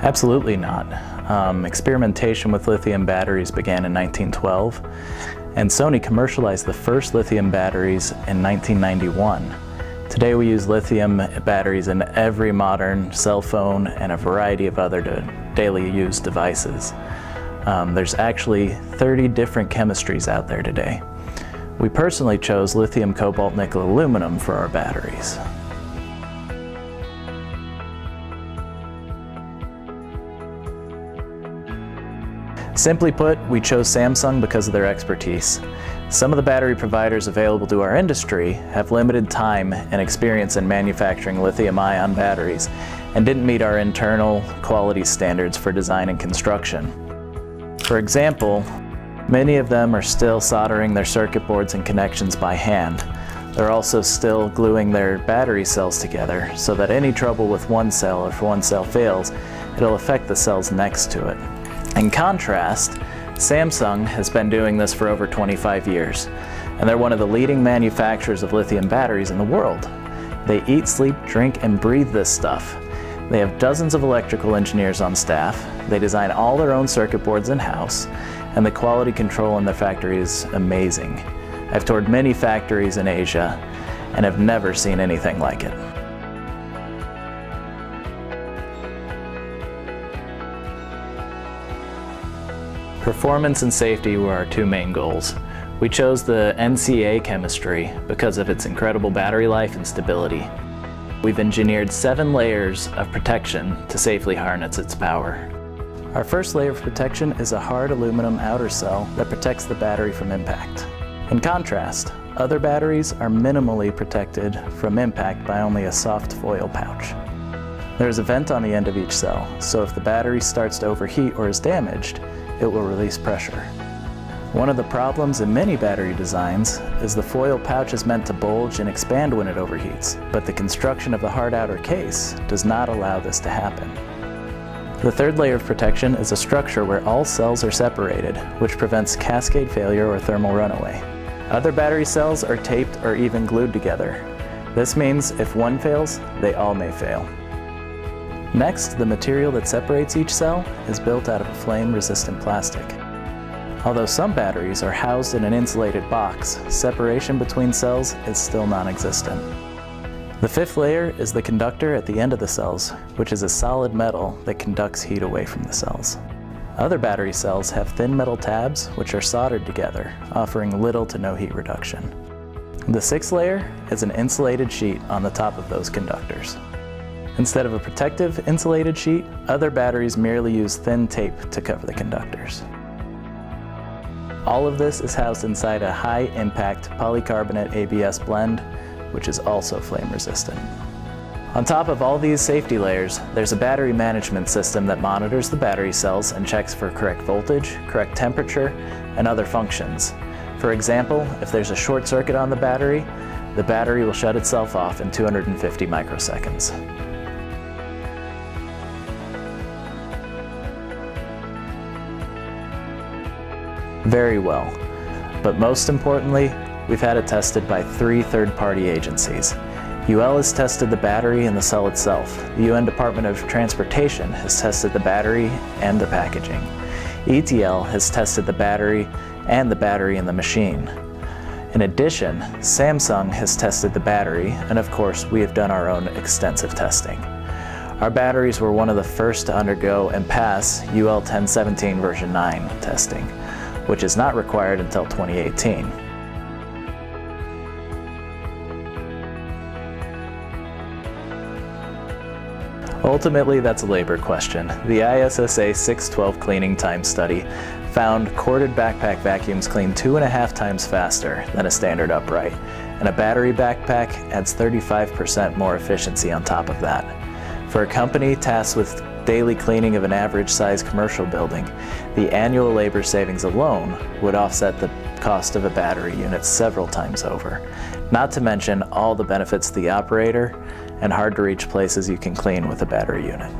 Absolutely not. Experimentation with lithium batteries began in 1912, and Sony commercialized the first lithium batteries in 1991. Today we use lithium batteries in every modern cell phone and a variety of other daily use devices. There's actually 30 different chemistries out there today. We personally chose lithium, cobalt, nickel, aluminum for our batteries. Simply put, we chose Samsung because of their expertise. Some of the battery providers available to our industry have limited time and experience in manufacturing lithium-ion batteries and didn't meet our internal quality standards for design and construction. For example, many of them are still soldering their circuit boards and connections by hand. They're also still gluing their battery cells together so that any trouble with one cell, or if one cell fails, it'll affect the cells next to it. In contrast, Samsung has been doing this for over 25 years, and they're one of the leading manufacturers of lithium batteries in the world. They eat, sleep, drink, and breathe this stuff. They have dozens of electrical engineers on staff, they design all their own circuit boards in-house, and the quality control in their factory is amazing. I've toured many factories in Asia and have never seen anything like it. Performance and safety were our two main goals. We chose the NCA chemistry because of its incredible battery life and stability. We've engineered 7 layers of protection to safely harness its power. Our first layer of protection is a hard aluminum outer cell that protects the battery from impact. In contrast, other batteries are minimally protected from impact by only a soft foil pouch. There's a vent on the end of each cell, so if the battery starts to overheat or is damaged, it will release pressure. One of the problems in many battery designs is the foil pouch is meant to bulge and expand when it overheats, but the construction of the hard outer case does not allow this to happen. The third layer of protection is a structure where all cells are separated, which prevents cascade failure or thermal runaway. Other battery cells are taped or even glued together. This means if one fails, they all may fail. Next, the material that separates each cell is built out of a flame-resistant plastic. Although some batteries are housed in an insulated box, separation between cells is still non-existent. The fifth layer is the conductor at the end of the cells, which is a solid metal that conducts heat away from the cells. Other battery cells have thin metal tabs which are soldered together, offering little to no heat reduction. The sixth layer is an insulated sheet on the top of those conductors. Instead of a protective insulated sheet, other batteries merely use thin tape to cover the conductors. All of this is housed inside a high-impact polycarbonate ABS blend, which is also flame-resistant. On top of all these safety layers, there's a battery management system that monitors the battery cells and checks for correct voltage, correct temperature, and other functions. For example, if there's a short circuit on the battery will shut itself off in 250 microseconds. Very well, but most importantly, we've had it tested by 3 third-party agencies. UL has tested the battery and the cell itself. The UN Department of Transportation has tested the battery and the packaging. ETL has tested the battery and the battery in the machine. In addition, Samsung has tested the battery, and of course, we have done our own extensive testing. Our batteries were one of the first to undergo and pass UL 1017 version 9 testing, which is not required until 2018. Ultimately, that's a labor question. The ISSA 612 cleaning time study found corded backpack vacuums clean 2.5 times faster than a standard upright, and a battery backpack adds 35% more efficiency on top of that. For a company tasked with daily cleaning of an average-sized commercial building, the annual labor savings alone would offset the cost of a battery unit several times over, not to mention all the benefits to the operator and hard-to-reach places you can clean with a battery unit.